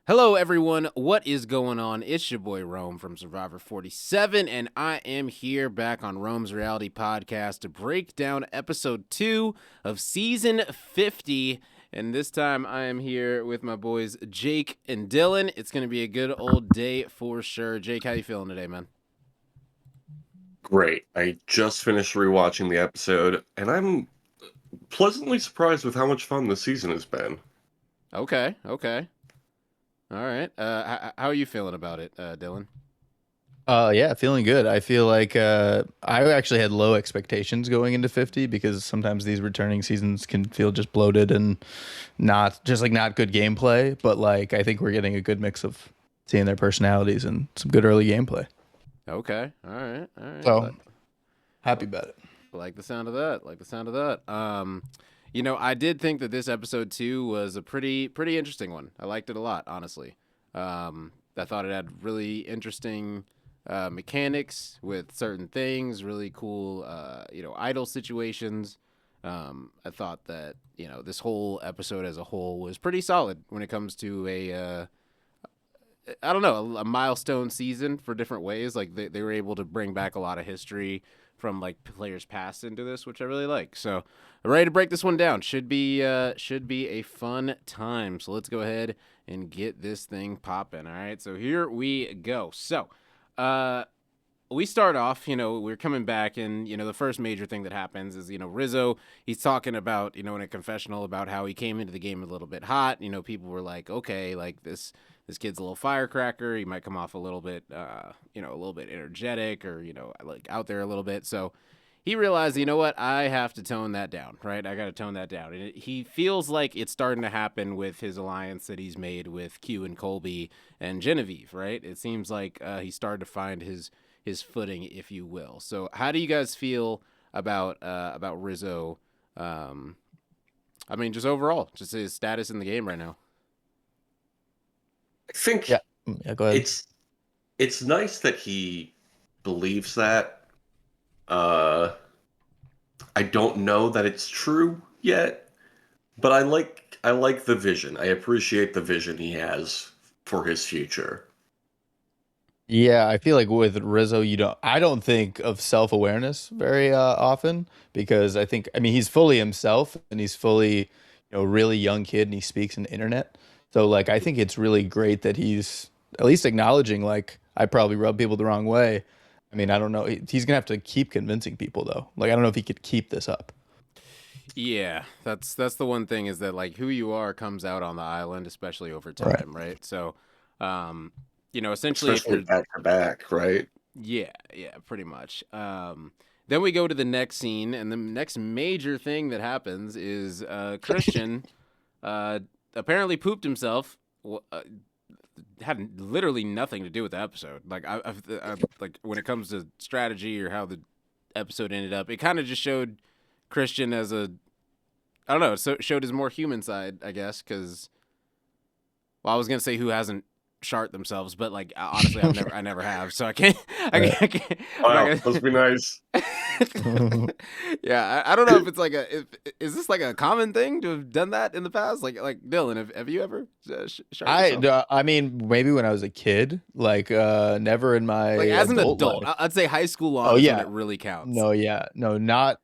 Hello, everyone. What is going on? It's your boy Rome from Survivor 47, and I am here back on Rome's Reality Podcast to break down episode 2 of season 50. And this time I am here with my boys Jake and Dylan. It's going to be a good old day for sure. Jake, how you feeling today, man? Great. I just finished rewatching the episode, and I'm pleasantly surprised with how much fun this season has been. Okay. All right. How are you feeling about it, Dylan? Yeah, feeling good. I feel like I actually had low expectations going into 50 because sometimes these returning seasons can feel just bloated and not good gameplay. But like I think we're getting a good mix of seeing their personalities and some good early gameplay. Okay. All right. So happy about it. Like the sound of that. I did think that this episode 2 was a pretty interesting one. I liked it a lot, honestly. I thought it had really interesting mechanics with certain things, really cool, idle situations. I thought that, this whole episode as a whole was pretty solid when it comes to a milestone season for different ways. Like they were able to bring back a lot of history from like players past into this, which I really like. So I'm ready to break this one down. Should be a fun time. So let's go ahead and get this thing popping. All right. So here we go. So we start off, we're coming back, and, the first major thing that happens is, Rizzo, he's talking about, in a confessional about how he came into the game a little bit hot. People were like, okay, like this kid's a little firecracker. He might come off a little bit, a little bit energetic or, like out there a little bit. So he realized, you know what, I have to tone that down, right? I got to tone that down. And he feels like it's starting to happen with his alliance that he's made with Q and Colby and Genevieve, right? It seems like he started to find his footing, if you will. So how do you guys feel about Rizzo? Just overall, just his status in the game right now. I think Yeah, go ahead. It's nice that he believes that. I don't know that it's true yet, but I like the vision. I appreciate the vision he has for his future. Yeah, I feel like with Rizzo, I don't think of self-awareness very often because he's fully himself and he's fully, really young kid and he speaks in the internet. So like, I think it's really great that he's at least acknowledging like, I probably rub people the wrong way. I mean, I don't know. He's gonna have to keep convincing people though. Like, I don't know if he could keep this up. Yeah, that's the one thing is that like who you are comes out on the island, especially over time, right? So, essentially, especially back to back, right? Yeah, pretty much. Then we go to the next scene, and the next major thing that happens is Christian apparently pooped himself. Had literally nothing to do with the episode. Like, I like when it comes to strategy or how the episode ended up, it kind of just showed Christian as I don't know, so showed his more human side, I guess, because, well, I was gonna say who hasn't shart themselves, but like honestly, I never have, so I can't. Wow, must be nice. Yeah, I don't know if it's like is this like a common thing to have done that in the past? Like Dylan, have you ever shart yourself? I mean, maybe when I was a kid, like never in my Like as an adult, life. I'd say high school on is when it really counts. No, not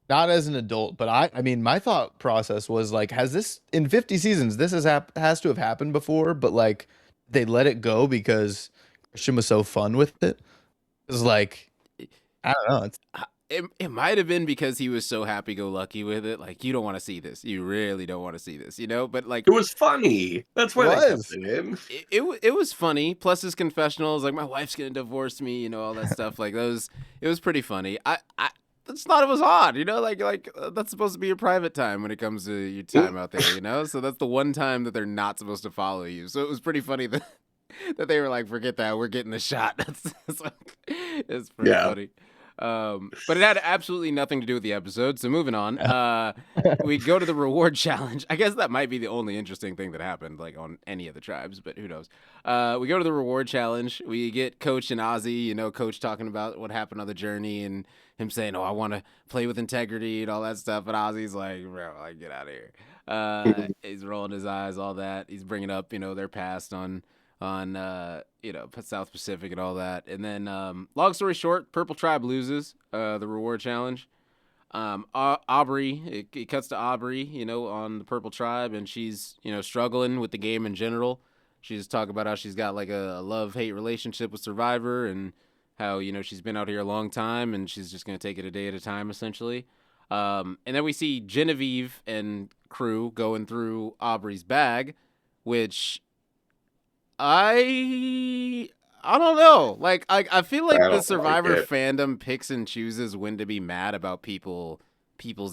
as an adult, but I mean, my thought process was like, has this in 50 seasons? This has to have happened before, but like they let it go because Christian was so fun with it. It's like, I don't know. It might have been because he was so happy-go-lucky with it. Like, you don't want to see this. You really don't want to see this, But like, it was funny. That's why they kept it in. It was funny. Plus his confessionals, like my wife's gonna divorce me, all that stuff. Like those, it was pretty funny. I just thought it was odd, like that's supposed to be your private time when it comes to your time out there, So that's the one time that they're not supposed to follow you. So it was pretty funny that that they were like, forget that, we're getting the shot. It's pretty funny. But it had absolutely nothing to do with the episode. So moving on, we go to the reward challenge. I guess that might be the only interesting thing that happened, like on any of the tribes, but who knows? We go to the reward challenge. We get Coach and Ozzy. Coach talking about what happened on the journey and him saying, "Oh, I want to play with integrity and all that stuff." And Ozzy's like, "Bro, like, get out of here." He's rolling his eyes, all that. He's bringing up, their past on South Pacific and all that. And then, long story short, Purple Tribe loses the reward challenge. Aubrey, it cuts to Aubrey, on the Purple Tribe, and she's, struggling with the game in general. She's talking about how she's got like a love-hate relationship with Survivor and how, she's been out here a long time and she's just going to take it a day at a time, essentially. And then we see Genevieve and crew going through Aubrey's bag, which I don't know. Like I feel like the Survivor fandom picks and chooses when to be mad about people's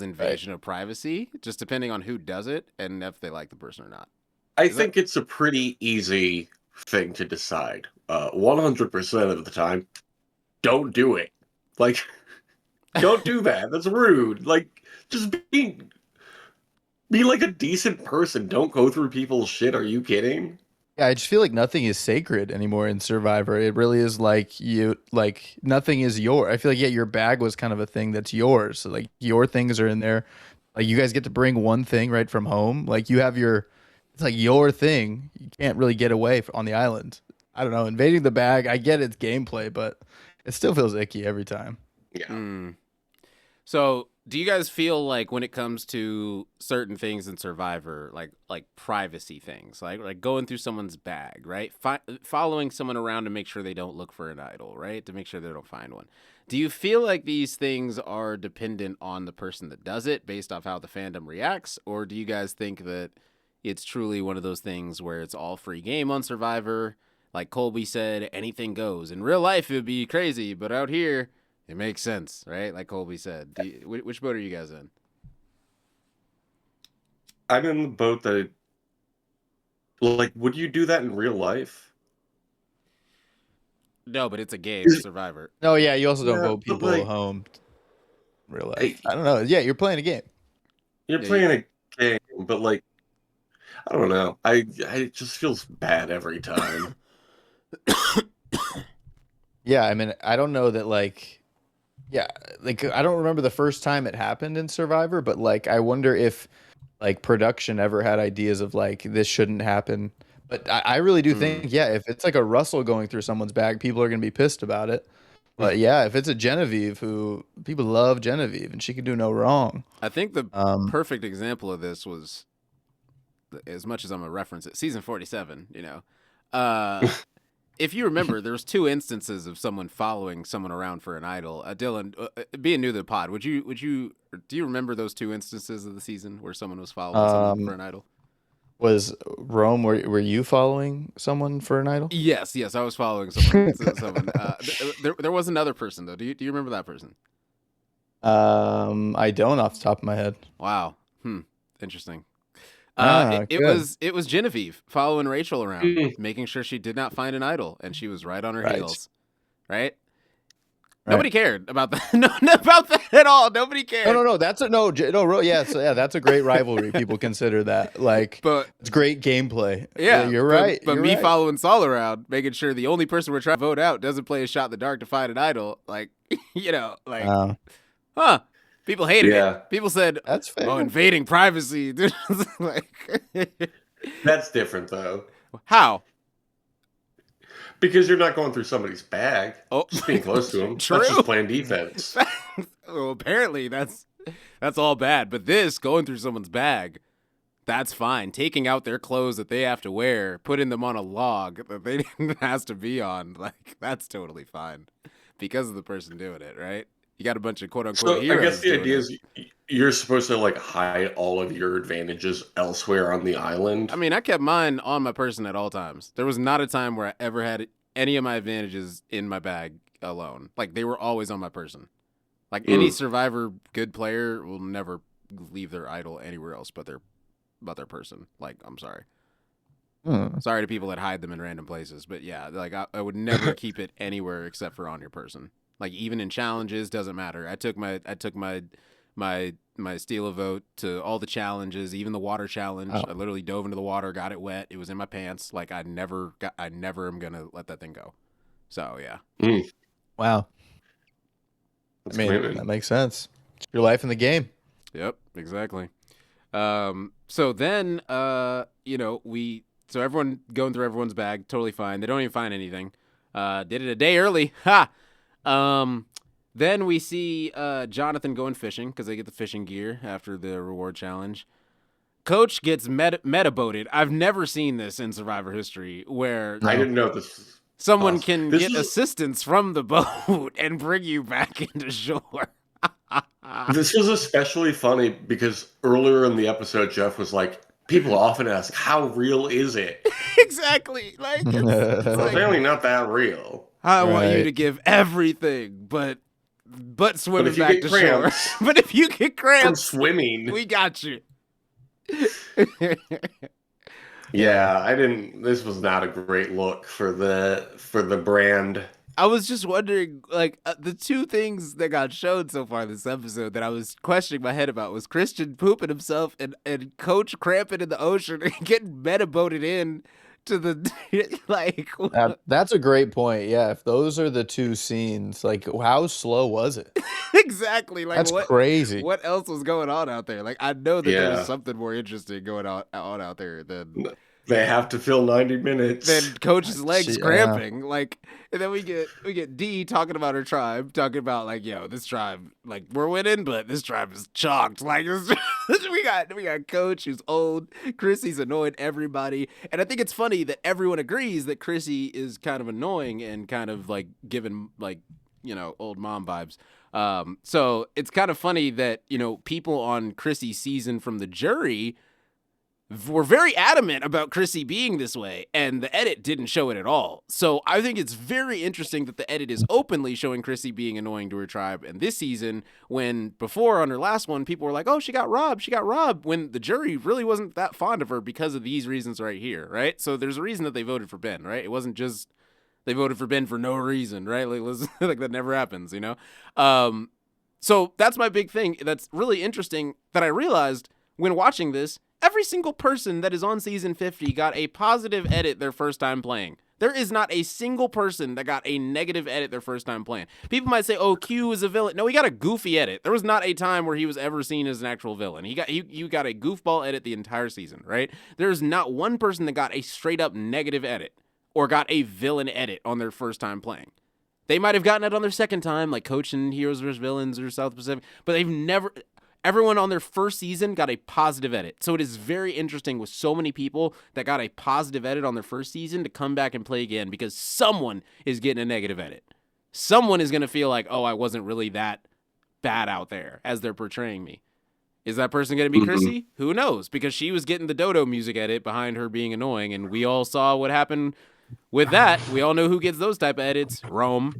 invasion of privacy, just depending on who does it and if they like the person or not. I think it's a pretty easy thing to decide. 100% of the time, don't do it. Like, don't do that. That's rude. Like, just be like a decent person. Don't go through people's shit. Are you kidding? Yeah, I just feel like nothing is sacred anymore in Survivor. It really is like nothing is yours. I feel like your bag was kind of a thing that's yours. So like your things are in there. Like you guys get to bring one thing right from home. Like you have it's like your thing. You can't really get away on the island. I don't know. Invading the bag, I get it's gameplay, but it still feels icky every time. Yeah. So, do you guys feel like when it comes to certain things in Survivor, like privacy things, like going through someone's bag, right? Following someone around to make sure they don't look for an idol, right? To make sure they don't find one. Do you feel like these things are dependent on the person that does it based off how the fandom reacts? Or do you guys think that it's truly one of those things where it's all free game on Survivor? Like Colby said, anything goes. In real life, it would be crazy, but out here, it makes sense, right? Like Colby said. Which boat are you guys in? I'm in the boat that, like, would you do that in real life? No, but it's a game, Survivor. No, yeah, you also don't vote people home in real life. I don't know. Yeah, you're playing a game. You're playing a game, but, like, I don't know. It just feels bad every time. Yeah, I mean, I don't know that, like... Yeah, like I don't remember the first time it happened in Survivor, but like I wonder if like production ever had ideas of like this shouldn't happen. But I really do think, yeah, if it's like a Russell going through someone's bag, people are gonna be pissed about it. But yeah, if it's a Genevieve, who people love Genevieve and she can do no wrong. I think the perfect example of this was, as much as I'm gonna reference it, season 47. If you remember, there was 2 instances of someone following someone around for an idol. Dylan, being new to the pod, do you remember those 2 instances of the season where someone was following someone for an idol? Was Rome? Were you following someone for an idol? Yes, I was following someone. There was another person though. Do you remember that person? I don't off the top of my head. Wow. Interesting. It was Genevieve following Rachel around, making sure she did not find an idol, and she was right on her heels. Right? Nobody cared about that. No, about that at all. Nobody cared. No. That's that's a great rivalry. People consider that but it's great gameplay. Yeah, you're right. But me following Saul around, making sure the only person we're trying to vote out doesn't play a shot in the dark to find an idol, people hated it. People said, "That's fair." Oh, invading privacy. That's different, though. How? Because you're not going through somebody's bag. Oh, just being close to them. True. That's just playing defense. Well, apparently that's all bad. But this, going through someone's bag, that's fine. Taking out their clothes that they have to wear, putting them on a log that they didn't have to be on, that's totally fine. Because of the person doing it, right? You got a bunch of quote-unquote heroes. I guess the idea is you're supposed to hide all of your advantages elsewhere on the island. I mean, I kept mine on my person at all times. There was not a time where I ever had any of my advantages in my bag alone. They were always on my person. Any Survivor good player will never leave their idol anywhere else but their person. I'm sorry. Sorry to people that hide them in random places, but yeah, I would never keep it anywhere except for on your person. Like even in challenges, doesn't matter. I took my steal a vote to all the challenges, even the water challenge. Oh. I literally dove into the water, got it wet. It was in my pants. Like I never am gonna let that thing go. So yeah. Wow. That's I mean, commitment. that makes sense. It's your life in the game. Yep, exactly. So then, so everyone going through everyone's bag, totally fine. They don't even find anything. Did it a day early. Ha! Then we see Jonathan going fishing because they get the fishing gear after the reward challenge. Coach gets meta-boated. I've never seen this in Survivor history where I didn't know this. someone can This get is- assistance from the boat and bring you back into shore. This was especially funny because earlier in the episode, Jeff was like, people often ask, how real is it? Exactly. Like, it's Well, like, apparently not that real. I want you Right. to give everything, but swimming if you back get to cramps shore. But if you get From cramps, swimming. we got you. Yeah, I didn't. This was not a great look for the brand. I was just wondering, like, the two things that got shown so far this episode that I was questioning my head about was Christian pooping himself and Coach cramping in the ocean and getting meta-boated in to the, like, That's a great point. Yeah, if those are the two scenes, like how slow was it? exactly. Like, That's what, crazy. what else was going on out there? Like, I know that there Yeah. was something more interesting going on out there than They have to fill 90 minutes. than Coach's legs Yeah. cramping. Like, and then we get Dee talking about her tribe, talking about like, yo, this tribe, like we're winning, but this tribe is chalked. Like, we got Coach who's old, Chrissy's annoying everybody, and I think it's funny that everyone agrees that Chrissy is kind of annoying and kind of like giving like old mom vibes. So it's kind of funny that people on Chrissy's season from the jury were very adamant about Chrissy being this way, and the edit didn't show it at all. So I think it's very interesting that the edit is openly showing Chrissy being annoying to her tribe. And this season, when before on her last one, people were like, oh, she got robbed, when the jury really wasn't that fond of her because of these reasons right here, right? So there's a reason that they voted for Ben, right? It wasn't just they voted for Ben for no reason, right? Like that never happens, So that's my big thing. That's really interesting that I realized when watching this. Every single person that is on season 50 got a positive edit their first time playing. There is not a single person that got a negative edit their first time playing. People might say, oh, Q is a villain. No, he got a goofy edit. There was not a time where he was ever seen as an actual villain. You got a goofball edit the entire season, right? There's not one person that got a straight up negative edit or got a villain edit on their first time playing. They might have gotten it on their second time, like Coach in Heroes vs. Villains or South Pacific, but they've never... Everyone on their first season got a positive edit. So it is very interesting with so many people that got a positive edit on their first season to come back and play again because someone is getting a negative edit. Someone is going to feel like, oh, I wasn't really that bad out there as they're portraying me. Is that person going to be Chrissy? Who knows? Because she was getting the Dodo music edit behind her being annoying, and we all saw what happened with that. We all know who gets those type of edits. Rome.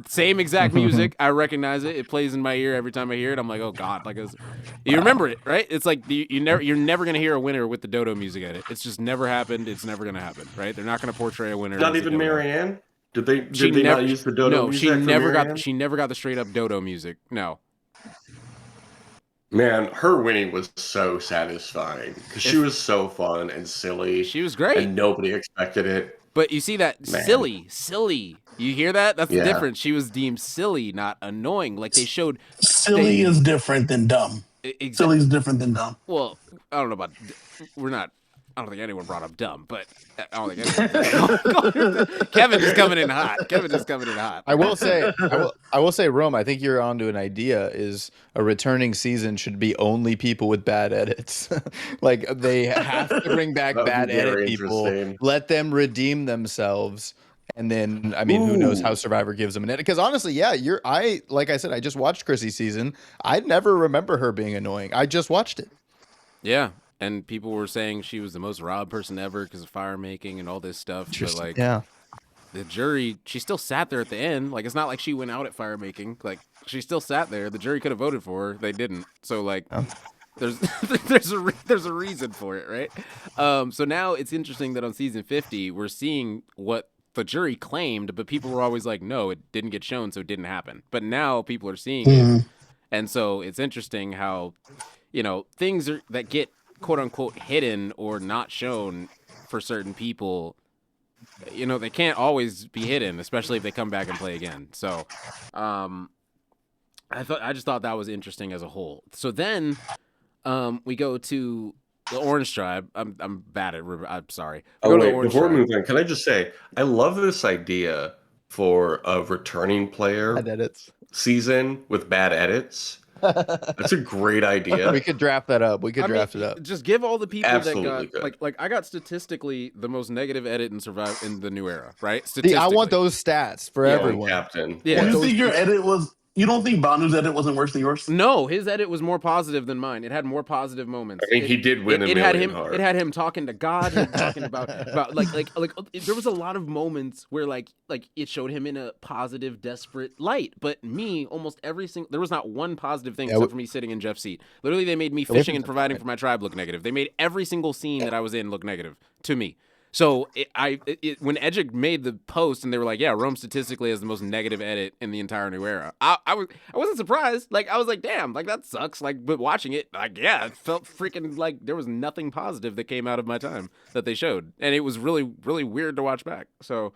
Same exact music. I recognize it. It plays in my ear every time I hear it. I'm like, oh God. Like, you remember it, right? It's like you're never going to hear a winner with the Dodo music edit. It's just never happened. It's never going to happen, right? They're not going to portray a winner. Not as a even Dodo. Marianne? Did they not use the Dodo music? No, for Marianne? she never got the straight up Dodo music. No. Man, her winning was so satisfying because she was so fun and silly. She was great. And nobody expected it. But you see that Man. silly. You hear that? That's the Yeah. difference. She was deemed silly, not annoying. Like they showed Silly is different than dumb. exactly. Silly is different than dumb. Well, I don't know about. I don't think anyone brought up dumb, but I don't think anyone. Kevin is coming in hot. I will say, Rome, I think you're onto an idea. Is a returning season should be only people with bad edits. Like they have to bring back That would be bad edit very people, interesting. let them redeem themselves, and then who knows how Survivor gives them an edit? Because honestly, yeah, like I said, I just watched Chrissy's season. I never remember her being annoying. I just watched it. Yeah, and people were saying she was the most robbed person ever because of fire making and all this stuff. But like, yeah. The jury, she still sat there at the end. Like, it's not like she went out at fire making. Like, she still sat there. The jury could have voted for her. They didn't. So, like, there's there's a reason for it, right? So now it's interesting that on season 50, we're seeing what the jury claimed, but people were always like, no, it didn't get shown, so it didn't happen. But now people are seeing it, and so it's interesting how, things that get quote unquote hidden or not shown for certain people, they can't always be hidden, especially if they come back and play again. So, I just thought that was interesting as a whole. So then, we go to the Orange Tribe. I'm bad at. I'm sorry. Oh wait, before we move on, can I just say I love this idea for a returning player Bad edits. season with bad edits. That's a great idea. We could draft that up. We could draft it up. Just give all the people Absolutely that got good. like I got statistically the most negative edit in Survive in the new era, right? See, Statistically. I want those stats for everyone. Captain. Yeah. You think your edit was? You don't think Banu's edit wasn't worse than yours? No, his edit was more positive than mine. It had more positive moments. I mean, he did win a it had million him. hearts. It had him talking to God. Him talking about like there was a lot of moments where like it showed him in a positive, desperate light. But me, almost every single there was not one positive thing except for me sitting in Jeff's seat. Literally, they made me fishing and providing for my tribe look negative. They made every single scene that I was in look negative to me. So when Edgic made the post and they were like, yeah, Rome statistically has the most negative edit in the entire new era, I wasn't surprised. Like, I was like, damn, like that sucks. Like, but watching it, like, yeah, it felt freaking like there was nothing positive that came out of my time that they showed. And it was really, really weird to watch back. So,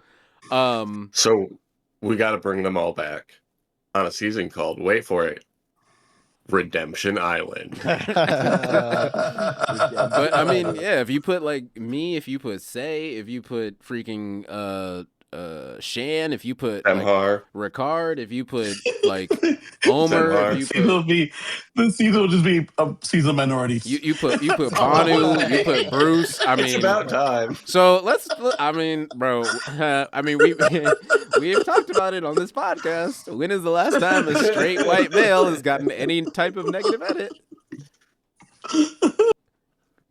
So we got to bring them all back on a season called, wait for it, Redemption Island. but I mean, yeah, if you put like me, if you put Say, if you put freaking Shan, if you put like, Emhar. Ricard, if you put like Omer, if you put The season will just be a season of minorities. you put Banu, you put Bruce. I mean, It's about time. So I mean, bro. I mean, we've talked about it on this podcast. When is the last time a straight white male has gotten any type of negative edit?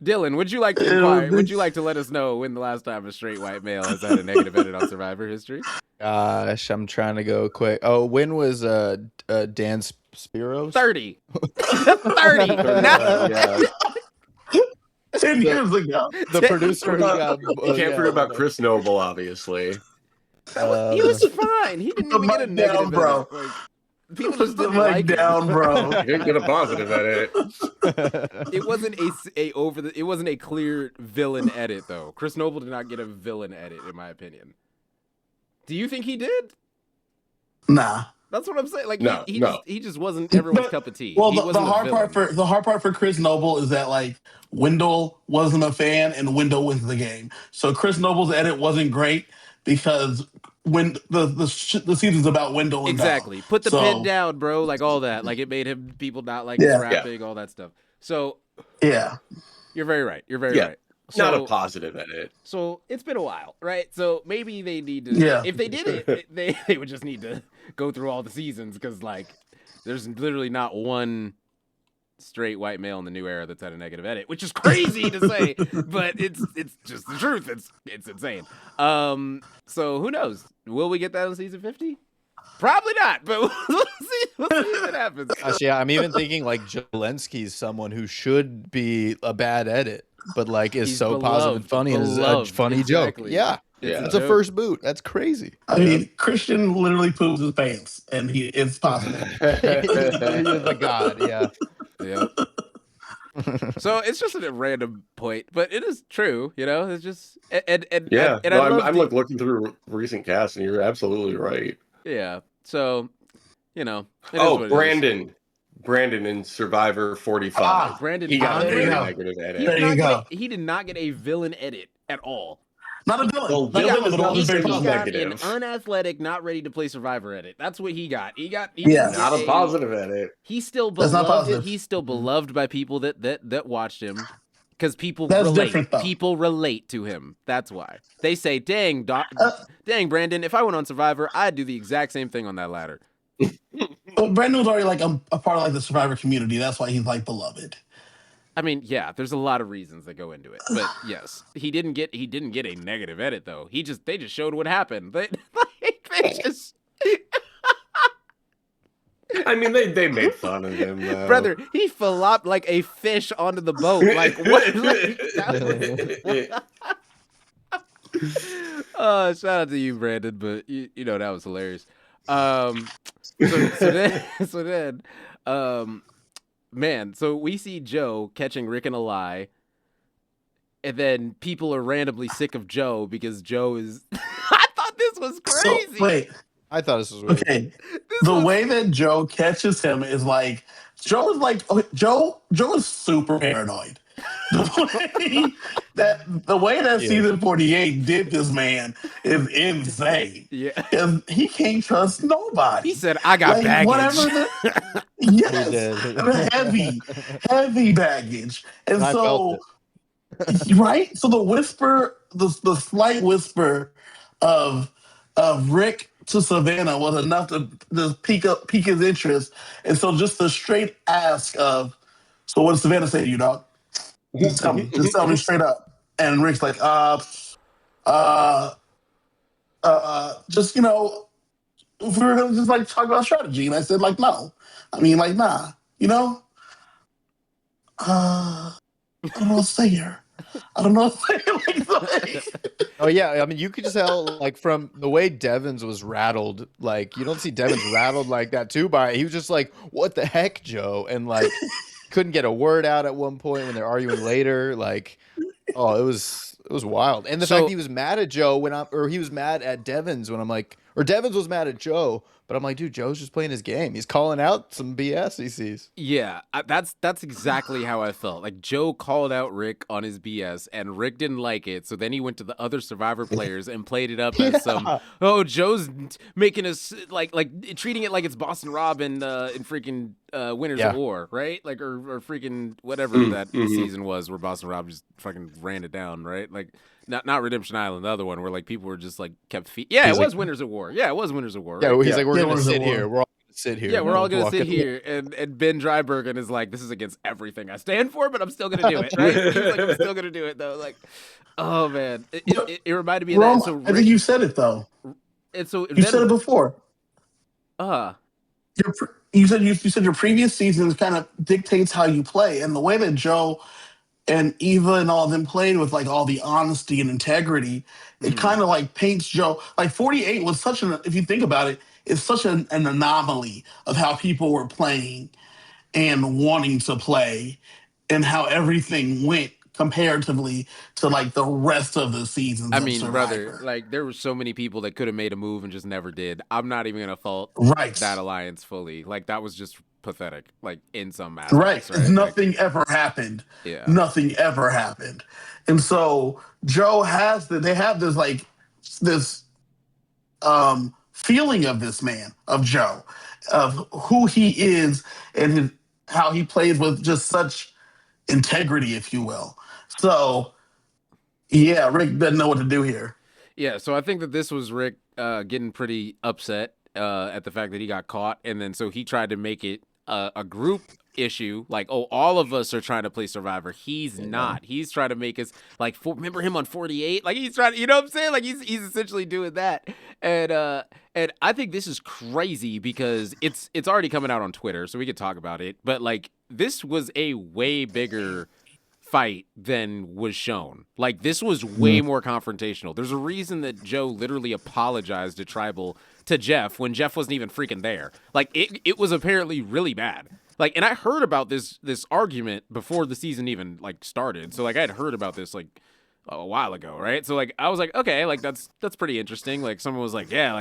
Dylan, would you like to inquire? Would you like to let us know when the last time a straight white male has had a negative edit on Survivor history? Gosh, I'm trying to go quick. Oh, when was Dan Spiros? 30. 30. No. Yeah. 10 years ago. The producer. You can't forget about Chris Noble, obviously. He was fine. He didn't even get a negative bro. edit. Like, people just didn't Like like him. down, bro. You didn't get a positive edit. It wasn't it wasn't a clear villain edit though. Chris Noble did not get a villain edit in my opinion. Do you think he did? Nah. That's what I'm saying. Like No, he just wasn't everyone's cup of tea. Well, He the wasn't a hard part for Chris Noble is that like Wendell wasn't a fan and Wendell wins the game. So Chris Noble's edit wasn't great because when the season's about Wendell and exactly. Dom. Put the pen down, bro. Like all that. Like it made people not like Yeah. his rapping, all that stuff. So Yeah. you're very right. You're very right. Not So- a positive edit. So it's been a while, right? So maybe they need to. Yeah. If they did it, they would just need to go through all the seasons because like there's literally not one straight white male in the new era that's had a negative edit, which is crazy to say, but it's just the truth. It's insane. So who knows? Will we get that in season 50? Probably not, but we'll see. We'll see what happens. Gosh, yeah, I'm even thinking like Jelensky's someone who should be a bad edit, but like is He's so positive and funny and is a beloved, funny exactly. joke. Yeah, Yeah. it's a joke. first boot. That's crazy. I mean, Christian literally poops his pants and it's positive. You're the god. Yeah. Yeah. So it's just a random point, but it is true, you know. It's just and Yeah. and No, I love I'm the- like looking through recent casts, and you're absolutely right. yeah. So you know. it is what Oh, it is. Brandon in Survivor 45. Ah, Brandon. He got a there very you go. negative He edit. did There not you get go. he did not get a villain edit at all. Not a villain. Well, Not a villain villain, is but it not was the very same He as got positive. an negative. unathletic, not ready to play Survivor edit. That's what he got. He Yeah. didn't Not get a positive edit. He's still That's not beloved. positive. He's still beloved by people that watched him. Because people That's relate. different, though. People relate to him. That's why. They say, dang, dang, Brandon, if I went on Survivor, I'd do the exact same thing on that ladder. But Brandon was already like a part of like the Survivor community. That's why he's like beloved. I mean, yeah, there's a lot of reasons that go into it. But yes, he didn't get a negative edit though. They just showed what happened. They just I mean, they made fun of him, though. brother, he flopped like a fish onto the boat. Like what? Like, that was- Shout out to you, Brandon, but you know that was hilarious. So then, man, so we see Joe catching Rick in a lie, and then people are randomly sick of Joe because Joe is. I thought this was crazy. So, wait, I thought this was weird. okay. This The was- way that Joe catches him is like Joe is like okay, Joe is super paranoid. The way that Yeah. season 48 did this man is insane. Yeah. And he can't trust nobody. He said, "I got Like, baggage." whatever He yes, did. heavy baggage. And And I so felt right? So the whisper, the slight whisper of Rick to Savannah was enough to just pique his interest. And so just the straight ask of, so what did Savannah say to you, dog? Just tell me straight up. And Rick's like, just if we were gonna just like talk about strategy. And I said, like, no. I mean, like, nah, I don't know what to say here. I don't know what to say. Oh yeah, I mean, you could just tell like from the way Devins was rattled. Like you don't see Devins rattled like that too. By he was just like, "What the heck, Joe?" And like couldn't get a word out at one point when they're arguing later. Like, oh, it was wild. And the So- fact he was mad at Joe or he was mad at Devins when I'm like, or Devins was mad at Joe, but I'm like, dude, Joe's just playing his game. He's calling out some BS he sees. Yeah, that's exactly how I felt. Like Joe called out Rick on his BS, and Rick didn't like it. So then he went to the other Survivor players and played it up as some, oh, Joe's making us like treating it like it's Boston Rob and freaking Winners of War, right? Like or freaking whatever that season was where Boston Rob just fucking ran it down, right? Like not Redemption Island, the other one where like people were just like kept Yeah, it was Winners of War. Yeah, it was Winners of War. Right? Yeah, he's like, we're gonna Winners of sit War. here. We're all gonna sit here. Yeah, we're all gonna Walk sit it. here, and Ben Drybergen is like, this is against everything I stand for, but I'm still gonna do it, right? He's like, I'm still gonna do it though. Like, oh man, it reminded me of Rome, that. So I think you said it though. and so You said it before. You said your previous seasons kind of dictates how you play, and the way that Joe and Eva and all of them played with like all the honesty and integrity, it kind of like paints Joe. Like 48 was such an, if you think about it, it's such an anomaly of how people were playing and wanting to play and how everything went comparatively to like the rest of the seasons. I of mean, Survivor. brother, like there were so many people that could have made a move and just never did. I'm not even gonna fault Right. that alliance fully. Like that was just pathetic. Like in some Right. aspects, right? Nothing ever happened. Yeah. Nothing ever happened. And so Joe has they have this like this feeling of this man, of Joe, of who he is and how he plays with just such integrity, if you will. So yeah, Rick doesn't know what to do here. Yeah, so I think that this was Rick getting pretty upset at the fact that he got caught, and then so he tried to make it a group issue, like, oh, all of us are trying to play Survivor. He's not. He's trying to make us like, remember him on 48? Like he's trying to, you know what I'm saying? Like he's essentially doing that, and I think this is crazy because it's already coming out on Twitter, so we could talk about it. But like, this was a way bigger fight than was shown. Like this was way more confrontational. There's a reason that Joe literally apologized to Tribal to Jeff when Jeff wasn't even freaking there. Like it was apparently really bad. Like, and I heard about this argument before the season even like started. So like I had heard about this like a while ago, right? So like I was like, okay, like that's pretty interesting. Like someone was like, yeah,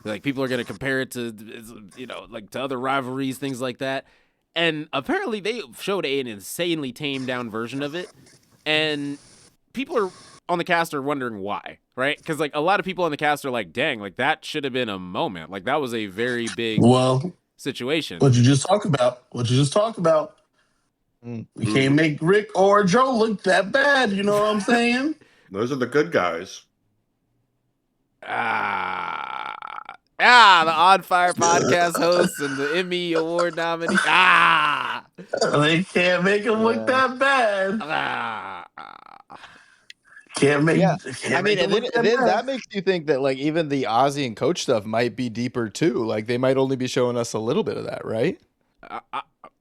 like people are gonna compare it to, you know, like to other rivalries, things like that. And apparently they showed an insanely tamed down version of it. And people are on the cast are wondering why, right? Because like a lot of people on the cast are like, dang, like that should have been a moment. Like that was a very big situation. What you just talked about. We can't make Rick or Joe look that bad. You know what I'm saying? Those are the good guys. The On Fire podcast hosts and the Emmy Award nominee. They can't make him look that bad. Can't make. Yeah. Can't I mean, make him and then, look and then bad. that makes you think that like even the Ozzy and Coach stuff might be deeper too. Like they might only be showing us a little bit of that, right?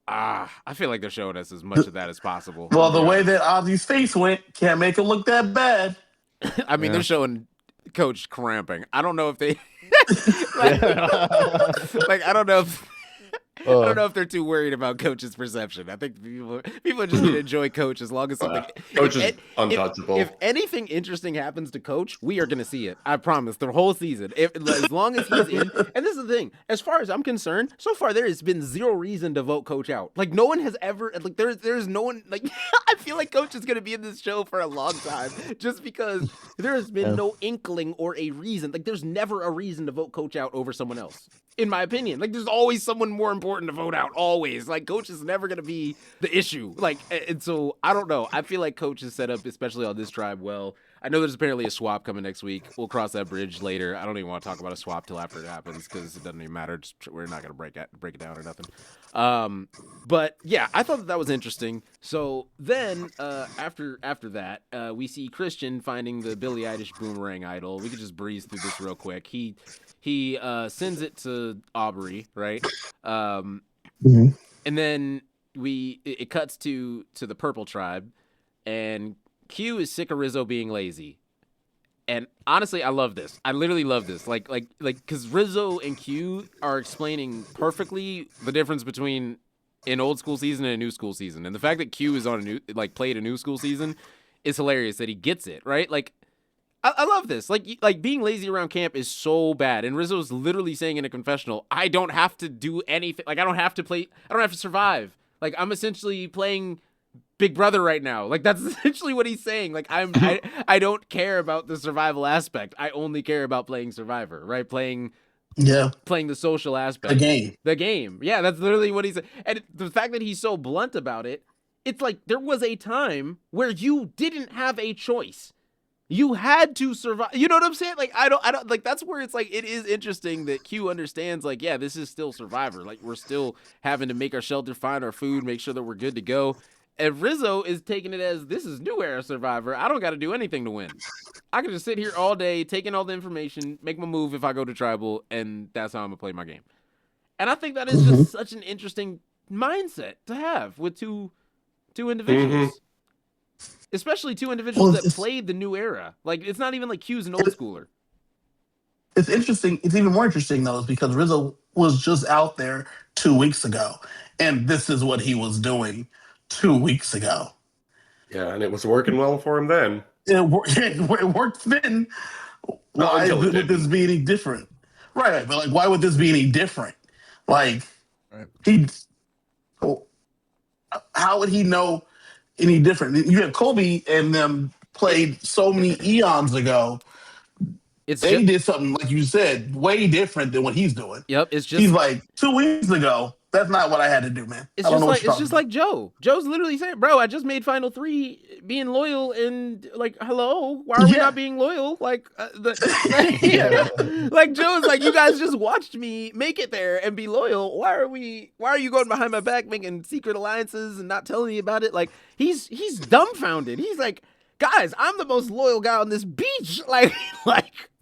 I feel like they're showing us as much of that as possible. Well, the way that Ozzy's face went, can't make him look that bad. I mean, they're showing coach cramping. I don't know if they like I don't know if I don't know if they're too worried about coach's perception. I think people are just gonna enjoy coach as long as something. Coach is if, untouchable. if anything interesting happens to coach, we are gonna see it. I promise. The whole season, as long as he's in. And this is the thing. As far as I'm concerned, so far there has been zero reason to vote coach out. Like no one has ever. Like there's no one. Like I feel like coach is gonna be in this show for a long time, just because there has been no inkling or a reason. Like there's never a reason to vote coach out over someone else. In my opinion, like there's always someone more important to vote out. Always, like coach is never gonna be the issue. Like, and so I don't know. I feel like coach is set up, especially on this tribe. Well, I know there's apparently a swap coming next week. We'll cross that bridge later. I don't even want to talk about a swap till after it happens because it doesn't even matter. We're not gonna break it down or nothing. But yeah, I thought that was interesting. So then after that, we see Christian finding the Billie Eilish boomerang idol. We could just breeze through this real quick. He sends it to Aubrey, right? And then it cuts to the Purple Tribe, and Q is sick of Rizzo being lazy. And honestly, I love this. I literally love this. Like, because Rizzo and Q are explaining perfectly the difference between an old school season and a new school season. And the fact that Q is on played a new school season is hilarious that he gets it, right? Like, I love this. Like being lazy around camp is so bad. And Rizzo's literally saying in a confessional, I don't have to do anything. Like, I don't have to survive. Like, I'm essentially playing Big Brother right now. Like, that's essentially what he's saying. Like, I don't care about the survival aspect. I only care about playing Survivor, right? Playing the social aspect. The game. Yeah, that's literally what he's. And the fact that he's so blunt about it, it's like there was a time where you didn't have a choice. You had to survive. You know what I'm saying? Like, I don't like, that's where it's like, it is interesting that Q understands, like, yeah, this is still Survivor. Like, we're still having to make our shelter, find our food, make sure that we're good to go. And Rizzo is taking it as, this is new era Survivor. I don't got to do anything to win. I can just sit here all day, taking all the information, make my move if I go to tribal, and that's how I'm going to play my game. And I think that is just such an interesting mindset to have with two individuals. Especially two individuals that played the new era. Like, it's not even like Q's an old schooler. It's interesting. It's even more interesting, though, is because Rizzo was just out there 2 weeks ago. And this is what he was doing 2 weeks ago. Yeah, and it was working well for him then. It worked then. Why would this be any different? Right, but like, why would this be any different? Like, how would he know any different? You have Kobe and them played so many eons ago. They did something, like you said, way different than what he's doing. Yep, he's like, 2 weeks ago, that's not what I had to do, man. It's just like Joe. Joe's literally saying, bro, I just made Final 3 being loyal, and like, hello, why are we not being loyal? Like, like Joe's like, you guys just watched me make it there and be loyal. Why are you going behind my back making secret alliances and not telling me about it? Like, he's dumbfounded. He's like, guys, I'm the most loyal guy on this beach. Like,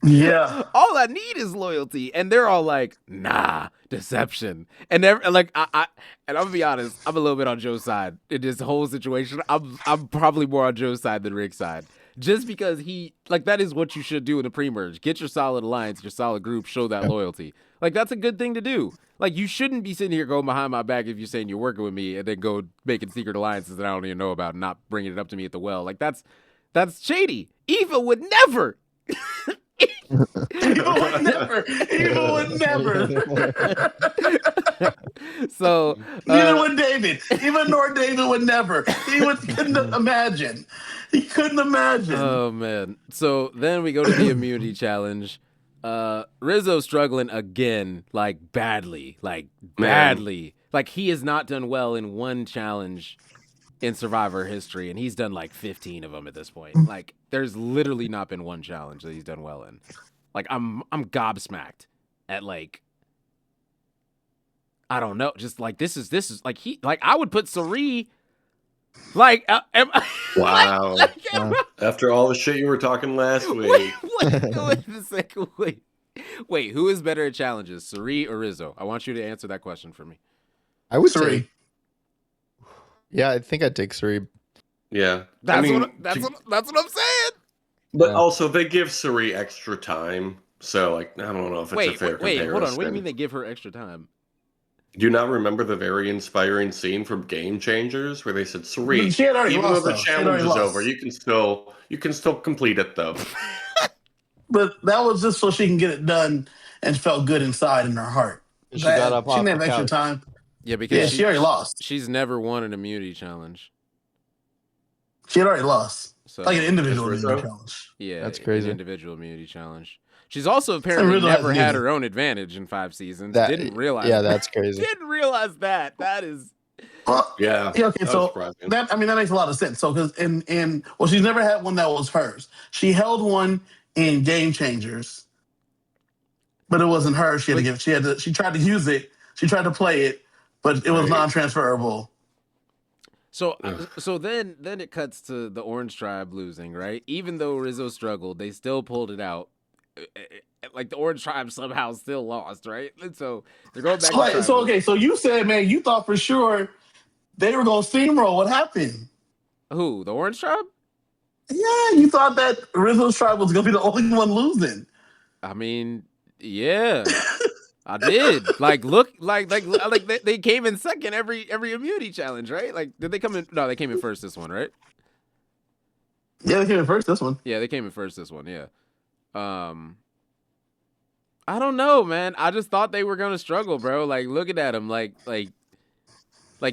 yeah. All I need is loyalty. And they're all like, nah, deception. And they're like, and I'm gonna be honest, I'm a little bit on Joe's side in this whole situation. I'm probably more on Joe's side than Rick's side. Just because that is what you should do in a pre-merge. Get your solid alliance, your solid group, show that loyalty. Like, that's a good thing to do. Like, you shouldn't be sitting here going behind my back if you're saying you're working with me and then go making secret alliances that I don't even know about and not bringing it up to me at the well. Like, that's shady. Eva would never. Eva would never. So even with David, nor David would never. Couldn't imagine. He couldn't imagine. Oh man. So then we go to the immunity challenge. Rizzo struggling again, like badly. Like he has not done well in one challenge in Survivor history, and he's done like 15 of them at this point. Like, there's literally not been one challenge that he's done well in. Like, I'm gobsmacked at, like, I don't know, just like this is like I would put Sari like wow. After all the shit you were talking last week. Wait a second. Wait, who is better at challenges, Sari or Rizzo? I want you to answer that question for me. I would Sari. say, yeah, I think I'd take Sari. Yeah, that's what I'm saying. But Yeah. also, they give Suri extra time, so like I don't know if it's a fair Wait, comparison. hold on. What do you mean they give her extra time? Do you not remember the very inspiring scene from Game Changers where they said, "Suri, She had already even though lost, the though. She had challenge already is lost. over, you can still complete it though." But that was just so she can get it done and felt good inside in her heart. She got up She off didn't the have extra couch. time. Yeah, because Yeah, she already lost. She's never won an immunity challenge. She had already lost. So Like an individual Rizzo? immunity challenge. yeah, That's crazy. An individual immunity challenge. She's also apparently Rizzo never hasn't had either. her own advantage in 5 seasons. That, Didn't realize. Yeah, that. that's crazy. Didn't realize that. That is. Well, Yeah. okay, that was so surprising. that makes a lot of sense. So because well, she's never had one that was hers. She held one in Game Changers, but it wasn't hers. She had to give. She tried to use it. She tried to play it, but it was Right. non-transferable. So Ugh. so then it cuts to the Orange Tribe losing, right? Even though Rizzo struggled, they still pulled it out. Like the Orange Tribe somehow still lost, right? And so they're going back. So you said, man, you thought for sure they were gonna steamroll. What happened? Who? The Orange Tribe? Yeah, you thought that Rizzo's tribe was gonna be the only one losing. I mean, yeah. I did. Like, look, like they came in second every immunity challenge, right? Like, did they come in? No, they came in first this one, right? Yeah, they came in first this one. Yeah, they came in first this one. Yeah. I don't know, man. I just thought they were gonna struggle, bro. Like, looking at them, like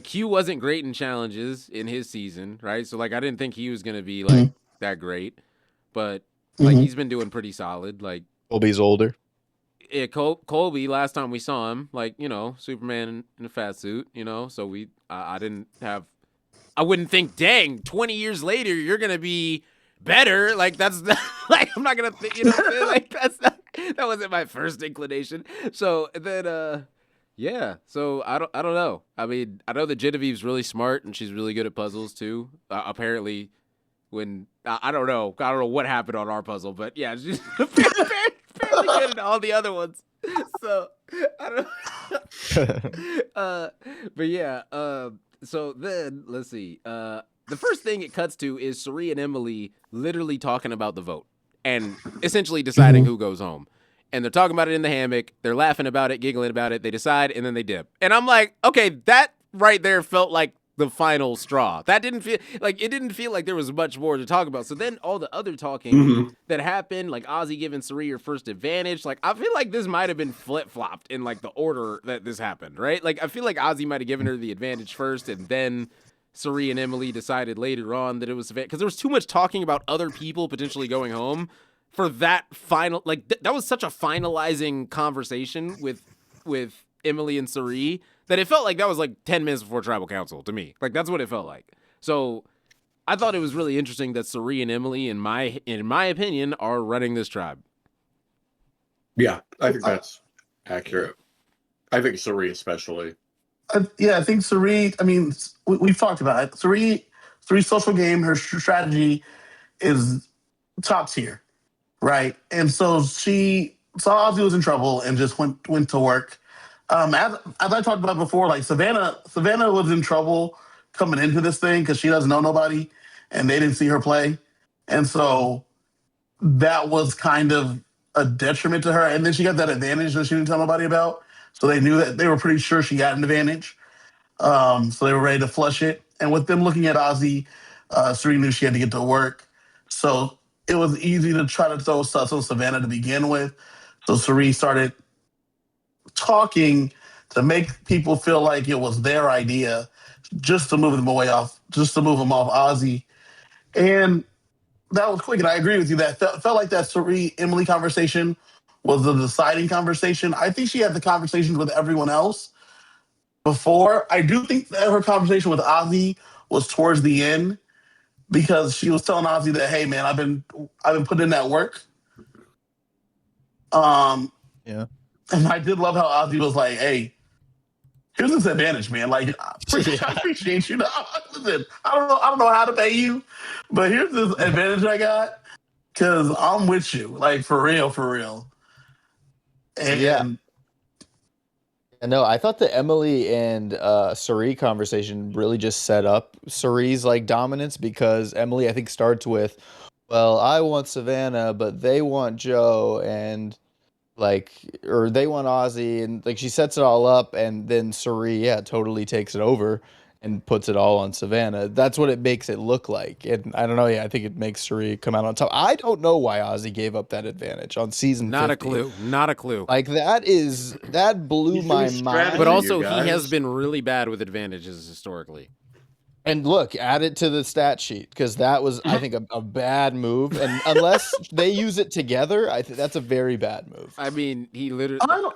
Q wasn't great in challenges in his season, right? So like, I didn't think he was gonna be like that great, but like he's been doing pretty solid. Like, Colby's older. yeah, Colby, last time we saw him, like, you know, Superman in a fat suit, you know, so I wouldn't think, dang, 20 years later, you're going to be better. Like, that's not, like, I'm not going to think, you know what I'm saying? Like, that wasn't my first inclination. So then, yeah, so I don't know. I mean, I know that Genevieve's really smart and she's really good at puzzles too. Apparently, when, I don't know what happened on our puzzle, but yeah, she's fairly good at all the other ones. So I don't. But yeah. So then let's see. The first thing it cuts to is Suri and Emily literally talking about the vote and essentially deciding who goes home. And they're talking about it in the hammock. They're laughing about it, giggling about it. They decide, and then they dip. And I'm like, okay, that right there felt like the final straw. That didn't feel like there was much more to talk about. So then all the other talking that happened, like Ozzy giving Suri her first advantage, like I feel like this might have been flip-flopped in like the order that this happened, right? Like I feel like Ozzy might have given her the advantage first, and then Suri and Emily decided later on that it was because there was too much talking about other people potentially going home for that final, like that was such a finalizing conversation with Emily and Suri that it felt like that was like 10 minutes before Tribal Council to me. Like that's what it felt like. So I thought it was really interesting that Suri and Emily, in my opinion, are running this tribe. Yeah, I think that's accurate. I think Suri especially. I think Suri. I mean, we've talked about it. Suri's social game, her strategy is top tier, right? And so she saw Ozzy was in trouble and just went to work. As I talked about before, like Savannah was in trouble coming into this thing because she doesn't know nobody, and they didn't see her play, and so that was kind of a detriment to her. And then she got that advantage that she didn't tell nobody about, so they knew that they were pretty sure she got an advantage. So they were ready to flush it. And with them looking at Ozzy, Suri knew she had to get to work, so it was easy to try to throw stuff on Savannah to begin with. So Suri started talking to make people feel like it was their idea, just to move them off Ozzy. And that was quick. And I agree with you. That felt like that Suri Emily conversation was the deciding conversation. I think she had the conversations with everyone else before. I do think that her conversation with Ozzy was towards the end because she was telling Ozzy that, hey man, I've been putting in that work. Yeah. And I did love how Ozzy was like, hey, here's this advantage, man. Like, I appreciate you. Listen, I don't know how to pay you, but here's this advantage I got because I'm with you. Like, for real. And Yeah. No, I thought the Emily and Suri conversation really just set up Suri's like dominance because Emily, I think, starts with, well, I want Savannah, but they want Joe, and like, or they want Ozzy, and like she sets it all up, and then Suri, yeah, totally takes it over and puts it all on Savannah. That's what it makes it look like. And I don't know, yeah, I think it makes Suri come out on top. I don't know why Ozzy gave up that advantage on season Not 50. a clue. Not a clue. Like that blew He's my doing mind. strategy. But also, you he has guys. been really bad with advantages historically. And look, add it to the stat sheet because that was, I think, a bad move. And unless they use it together, I think that's a very bad move. I mean, he literally. I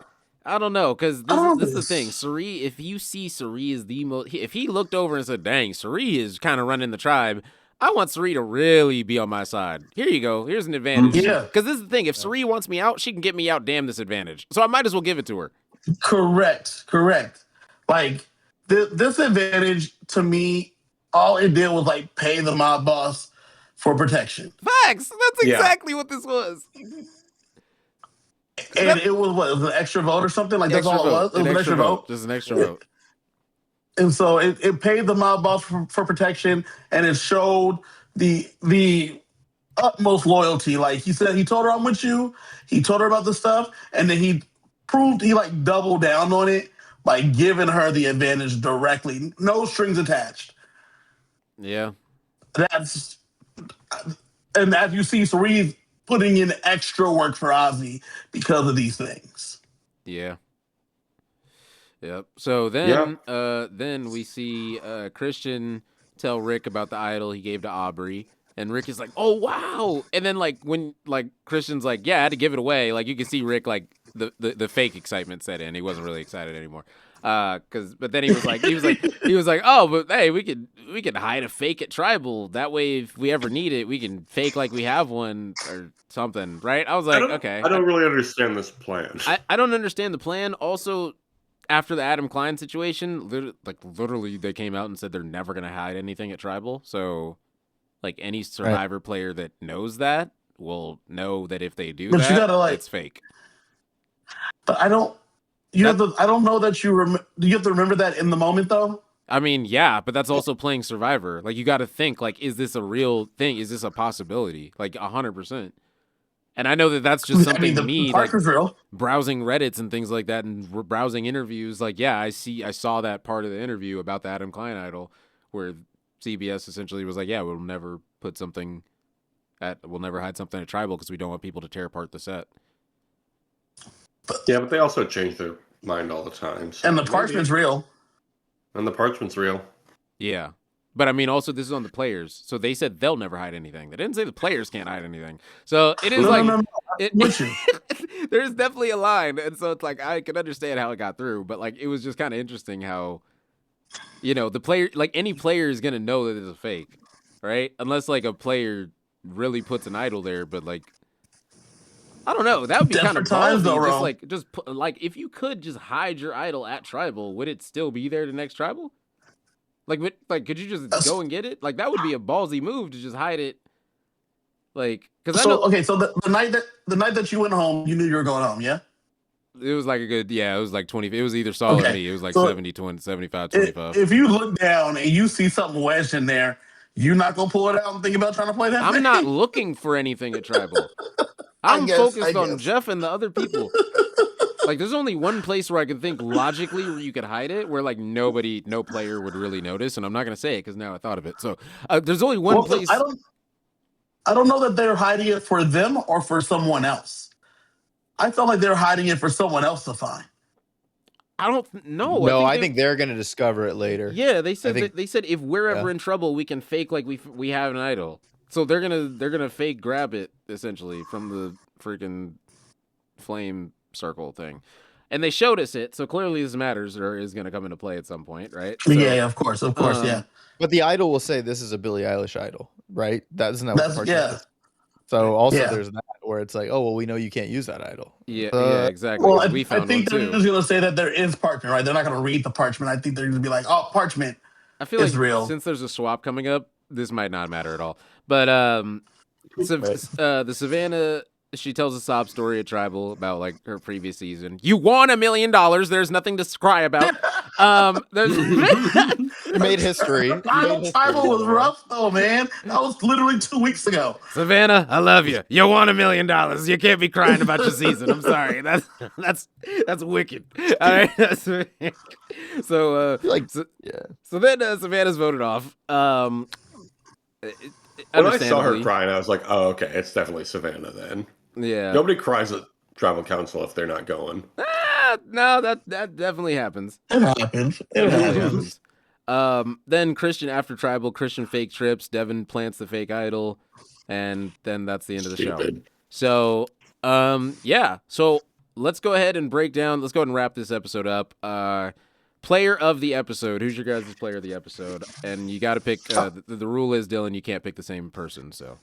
I don't know, because I don't this is the this. thing. Suri, if you see Suri is the most, if he looked over and said, "Dang, Suri is kind of running the tribe," I want Suri to really be on my side. Here you go. Here's an advantage. Yeah. Because this is the thing. If Suri wants me out, she can get me out. Damn this advantage. So I might as well give it to her. Correct. Like this advantage to me, all it did was like pay the mob boss for protection, Facts. That's Yeah. exactly what this was. and it was what, it was an extra vote or something. Like that's Extra all it was. vote. It was an extra vote. Just an extra vote. And so it paid the mob boss for protection, and it showed the utmost loyalty. Like he said, he told her I'm with you. He told her about the stuff, and then he proved he like doubled down on it by giving her the advantage directly, no strings attached. Yeah. That's and as you see, Cerise putting in extra work for Ozzy because of these things. Yeah. Yep. So then we see Christian tell Rick about the idol he gave to Aubrey, and Rick is like, "Oh wow!" And then like when like Christian's like, "Yeah, I had to give it away." Like you can see Rick like the fake excitement set in. He wasn't really excited anymore. But then he was like, "Oh, but hey, we could hide a fake at Tribal. That way, if we ever need it, we can fake like we have one or something, right?" I was like, "Okay." I don't really understand this plan. I don't understand the plan. Also, after the Adam Klein situation, literally they came out and said they're never gonna hide anything at Tribal. So, like any Survivor player that knows that will know that if they do But that, you gotta, like- it's fake. But I don't. You have to. I don't know that you. Do you have to remember that in the moment though? I mean, yeah, but that's also playing Survivor. Like you got to think, like, is this a real thing? Is this a possibility? Like 100%. And I know that that's just something the Parker's real. browsing Reddits and things like that and browsing interviews. Like, yeah, I saw that part of the interview about the Adam Klein idol where CBS essentially was like, yeah, we'll never hide something at Tribal because we don't want people to tear apart the set. Yeah, but they also change their mind all the time. So And the maybe- parchment's real. And the parchment's real. Yeah. But I mean, also, this is on the players. So they said they'll never hide anything. They didn't say the players can't hide anything. So it is No. It, With you. there's definitely a line. And so it's like, I can understand how it got through. But like, it was just kind of interesting how, the player, like any player is going to know that it's a fake, right? Unless like a player really puts an idol there. But like, I don't know. That would be kind of Different times, though, ballsy. Ro. Just put, like, if you could just hide your idol at Tribal, would it still be there the next Tribal? Like, could you just go and get it? Like, that would be a ballsy move to just hide it. Like, because I know Okay, so the night that you went home, you knew you were going home, yeah? it was like it was like 20. It was either solid Okay, me. It was like so 70, 20, 75, 25. If you look down and you see something wedged in there, you not gonna pull it out and think about trying to play that? I'm thing? not looking for anything at Tribal. I'm I focused on guess. Jeff and the other people. Like, there's only one place where I can think logically where you could hide it, where like no player would really notice, and I'm not gonna say it because now I thought of it. So there's only one place. I don't know that they're hiding it for them or for someone else. I felt like they're hiding it for someone else to find. I don't know. No, I think they're gonna discover it later. Yeah, they said think- they said if we're ever yeah. in trouble, we can fake like we have an idol. So they're gonna fake grab it essentially from the freaking flame circle thing, and they showed us it. So clearly this matters or is gonna come into play at some point, right? So, Yeah, of course, yeah. But the idol will say this is a Billie Eilish idol, right? Isn't that what the part Yeah. is? So also Yeah. there's that where it's like, oh well, we know you can't use that idol. yeah, exactly. Well, we I found think one they're too. just gonna say that there is parchment, right? They're not gonna read the parchment. I think they're gonna be like, oh, parchment. I feel It's like real. since there's a swap coming up, this might not matter at all. But the Savannah, she tells a sob story at Tribal about like her previous season. You won $1 million. There's nothing to cry about. There's You made history. You made Final history, Tribal was Noah. rough though, man. That was literally 2 weeks ago. Savannah, I love you. You won $1 million. You can't be crying about your season. I'm sorry. That's wicked. All right. So Like, so, yeah. so then Savannah's voted off. When I saw her Understandably. crying, I was like, "Oh, okay, it's definitely Savannah then." Yeah. Nobody cries at tribal council if they're not going. No, that definitely happens. It happens. It Definitely happens. happens. Then Christian after tribal, Christian fake trips, Devin plants the fake idol, and then that's the end of the show. Stupid. So, yeah. So let's go ahead and break down. Let's go ahead and wrap this episode up. Player of the episode. Who's your guys' player of the episode? And you got to pick. The rule is, Dylan, you can't pick the same person. So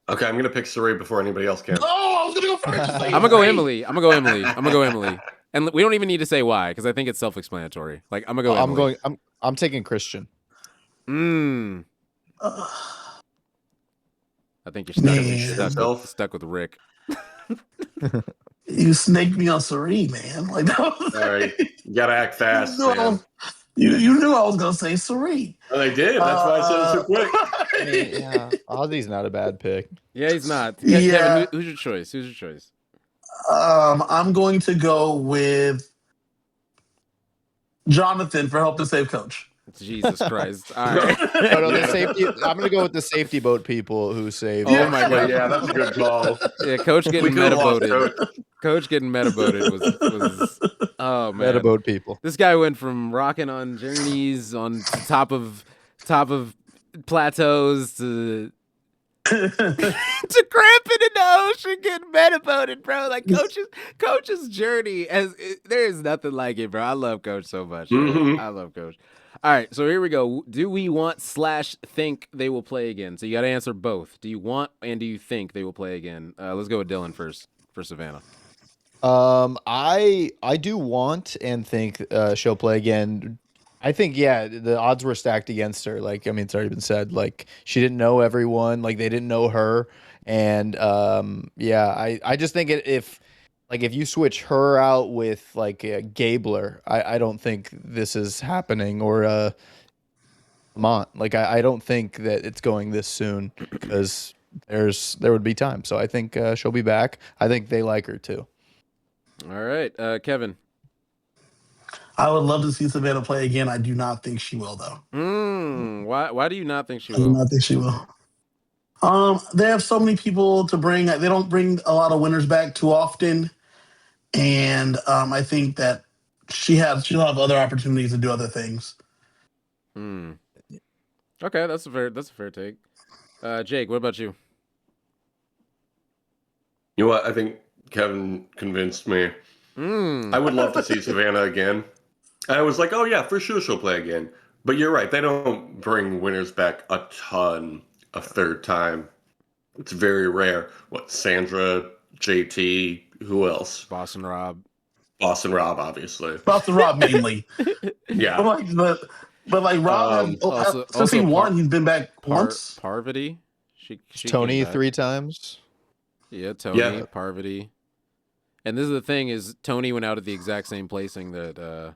Okay, I'm gonna pick Saray before anybody else can. Oh, I was gonna go first. I'm gonna go Emily. I'm gonna go Emily. And we don't even need to say why because I think it's self-explanatory. Like I'm gonna go. Emily. I'm taking Christian. I think you're Man. stuck with Rick. You snaked me on Sari, man. Like that was, All right, you gotta act fast, you, knew I man. was, you knew I was gonna say Sari. And they did. That's why I said it so quick. Yeah, Ozzy's not a bad pick. Yeah, he's not. Yeah. Kevin, who's your choice? Who's your choice? I'm going to go with Jonathan for help to save coach. Jesus Christ! All right. No, the safety. I'm gonna go with the safety boat people who saved. Oh my God. Yeah, that's a good call. Yeah, Coach We getting could've lost meta-voted. Coach. Coach getting meta-voted was oh man. Meta boat people. This guy went from rocking on journeys on top of plateaus to cramping in the ocean, getting meta-voted, bro. Like Coach's journey there is nothing like it, bro. I love Coach so much. bro. Mhm. I love Coach. All right, so here we go. Do we want / think they will play again? So you got to answer both. Do you want and do you think they will play again? Let's go with Dylan first for Savannah. I do want and think she'll play again. I think the odds were stacked against her. Like, I mean, it's already been said. Like, she didn't know everyone. Like, they didn't know her. And I just think if you switch her out with like Gabler, I don't think this is happening. Or Mont. Like, I don't think that it's going this soon because there would be time. So I think she'll be back. I think they like her too. All right, Kevin. I would love to see Savannah play again. I do not think she will, though. Why do you not think she I do will? not think she will. They have so many people to bring. They don't bring a lot of winners back too often, and I think that she'll have other opportunities to do other things. Okay, that's a fair take. Jake, what about you? You know what? I think Kevin convinced me. I would love to see Savannah again. I was like, oh yeah, for sure she'll play again. But you're right, they don't bring winners back a ton a third time. It's very rare. What, Sandra, JT, who else? Boston Rob. Boston Rob, obviously. Boston Rob mainly, Yeah. but like Rob, since he won, he's been back once. Parvati. She Tony came back. 3 times. Yeah, Tony, Yeah. Parvati. And this is the thing is Tony went out at the exact same placing that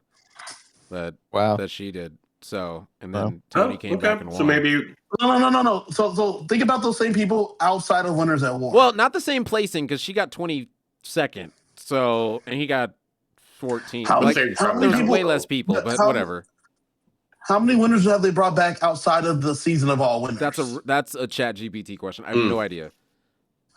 Wow. that she did. So and then Tony came back and won. So maybe No. So think about those same people outside of winners at war. Well, not the same placing because she got 22nd. So and he got 14. How Like, many there was people- way less people, but how- whatever. how many winners have they brought back outside of the season of all winners? That's a Chat GPT question. I have no idea.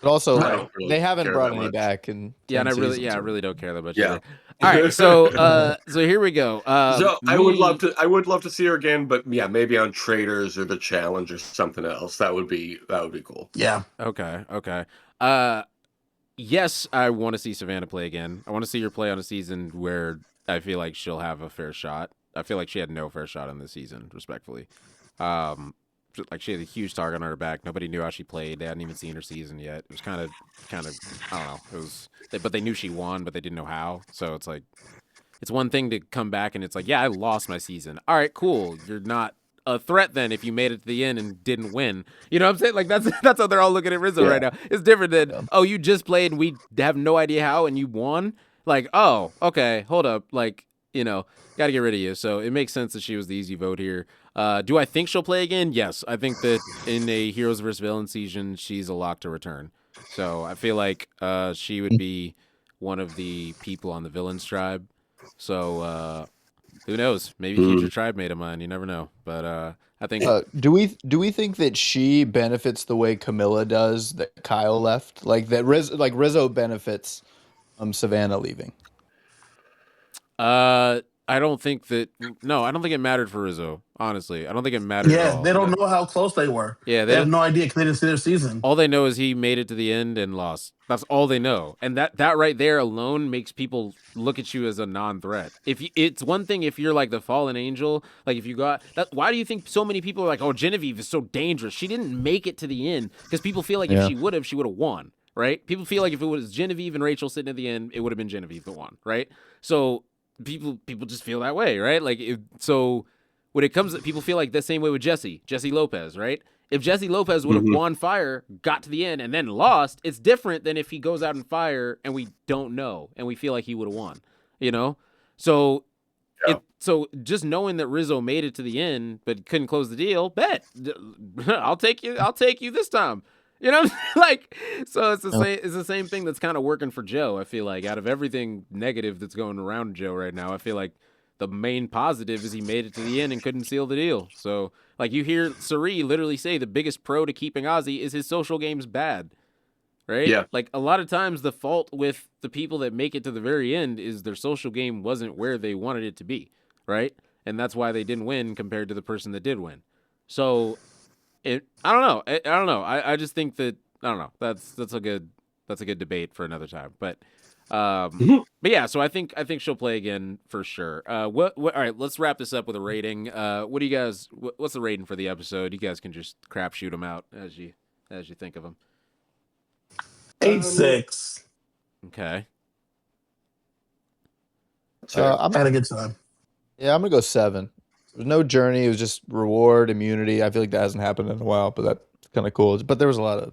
But also, I don't really they haven't care brought that any much. back in. Yeah, 10 and I seasons. really don't care that much. Yeah. either. All right, so here we go. so I would love to see her again, but yeah, maybe on Traders or the Challenge or something else. That would be cool. Yeah. Okay. Yes, I want to see Savannah play again. I want to see her play on a season where I feel like she'll have a fair shot. I feel like she had no fair shot on this season, respectfully. Like she had a huge target on her back. Nobody knew how she played. They hadn't even seen her season yet. It was kind of I don't know. It was, but they knew she won, but they didn't know how. So it's like, it's one thing to come back and it's like, yeah, I lost my season. All right, cool. You're not a threat then if you made it to the end and didn't win. You know what I'm saying? Like that's how they're all looking at Rizzo right now. It's different than oh, you just played and we have no idea how and you won. Like, oh, okay, hold up. Like got to get rid of you. So it makes sense that she was the easy vote here. Do I think she'll play again? Yes. I think that in a Heroes vs. Villains season, she's a lock to return. So I feel like she would be one of the people on the Villains tribe. So who knows? Maybe future tribe mate of mine. You never know. But I think do we think that she benefits the way Camilla does that Kyle left? Like that Rizzo benefits Savannah leaving. I don't think that. No, I don't think it mattered for Rizzo. Honestly, I don't think it mattered at Yeah, all. they don't know how close they were. Yeah, They have no idea because they didn't see their season. all they know is he made it to the end and lost. That's all they know, and that right there alone makes people look at you as a non-threat. It's one thing if you're like the fallen angel, like if you got that. Why do you think so many people are like, "Oh, Genevieve is so dangerous. She didn't make it to the end," because people feel like if she would have won. Right? People feel like if it was Genevieve and Rachel sitting at the end, it would have been Genevieve that won. Right? So people just feel that way, right? Like so. When it comes, people feel like the same way with Jesse Lopez, right? If Jesse Lopez would have won Fire, got to the end, and then lost, it's different than if he goes out in Fire and we don't know and we feel like he would have won, So, so just knowing that Rizzo made it to the end but couldn't close the deal, bet I'll take you this time. Like, so it's the same thing that's kind of working for Joe. I feel like out of everything negative that's going around Joe right now, I feel like the main positive is he made it to the end and couldn't seal the deal. So, like, you hear Suri literally say the biggest pro to keeping Ozzy is his social game's bad, right? Yeah. Like, a lot of times the fault with the people that make it to the very end is their social game wasn't where they wanted it to be, right? And that's why they didn't win compared to the person that did win. So, I don't know. I don't know. I just think that, I don't know. That's a good debate for another time. But yeah, so I think she'll play again for sure. What all right, let's wrap this up with a rating. What do you guys what's the rating for the episode? You guys can just crapshoot them out as you think of them. 8-6. Okay. I had a good time. Yeah, I'm gonna go 7. There's no journey. It was just reward, immunity. I feel like that hasn't happened in a while, but that's kind of cool. But there was a lot of.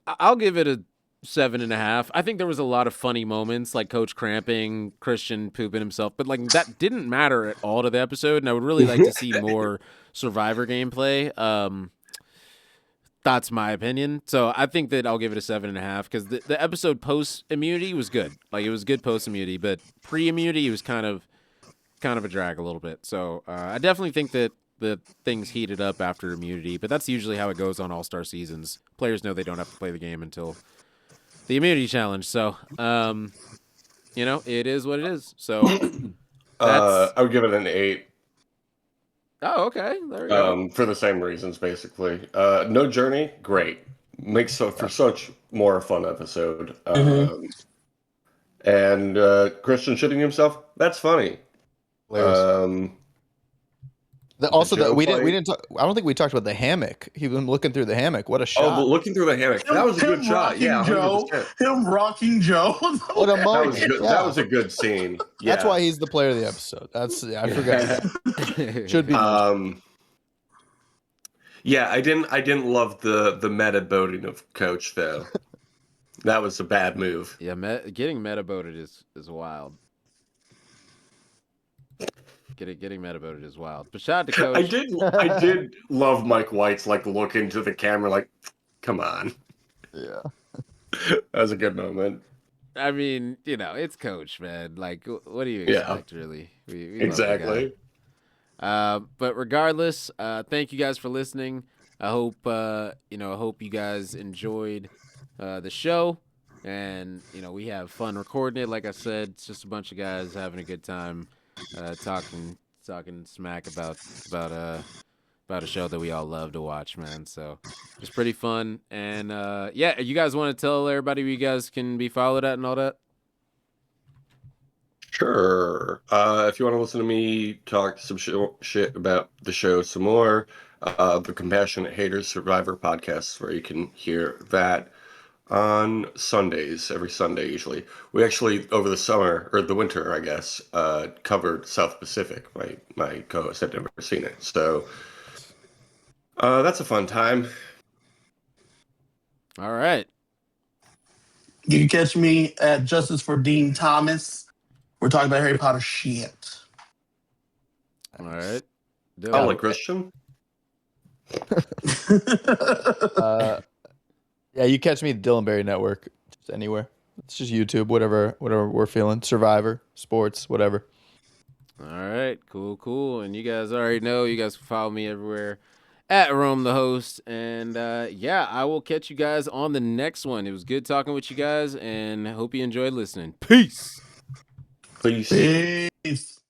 I'll give it a 7.5. I think there was a lot of funny moments, like Coach cramping, Christian pooping himself, but like that didn't matter at all to the episode. And I would really like to see more Survivor gameplay. That's my opinion. So I think that I'll give it a 7.5 because the episode post immunity was good. Like it was good post immunity, but pre immunity was kind of a drag a little bit. So I definitely think that the things heated up after immunity, but that's usually how it goes on All-Star seasons. Players know they don't have to play the game until the immunity challenge. So, it is what it is. So I would give it an 8. Oh, okay. There we go. For the same reasons, basically. No journey, great. Makes for such more fun episode. And Christian shitting himself, that's funny. We didn't talk. I don't think we talked about the hammock. He was looking through the hammock. What a shot! Oh, but looking through the hammock, that was a good shot. Yeah, him rocking Joe. What a moment! That was a good scene. Yeah. That's why he's the player of the episode. I forgot. Should be. Yeah, I didn't love the meta boating of Coach though. That was a bad move. Yeah, getting meta boated is wild. Getting meta boated is wild. But shout out to Coach. I did love Mike White's like look into the camera like, come on. Yeah. That was a good moment. I mean, it's Coach, man. Like, what do you expect, really? We exactly. But regardless, thank you guys for listening. I hope you guys enjoyed the show, and we have fun recording it. Like I said, it's just a bunch of guys having a good time, talking smack about a show that we all love to watch, man. So it's pretty fun. And yeah, you guys want to tell everybody where you guys can be followed at and all that? Sure. If you want to listen to me talk some shit about the show some more, the Compassionate Haters Survivor podcast, where you can hear that on Sundays, every Sunday usually. We actually, over the summer, or the winter, I guess, covered South Pacific. My co-host had never seen it. So that's a fun time. All right. You can catch me at Justice for Dean Thomas We're talking about Harry Potter shit. All right. I like Christian. Yeah, you catch me at Dylan Berry Network, just anywhere. It's just YouTube, whatever we're feeling. Survivor, sports, whatever. All right, cool. And you guys already know, you guys can follow me everywhere at Rome the Host. And yeah, I will catch you guys on the next one. It was good talking with you guys, and I hope you enjoyed listening. Peace. Please. Peace.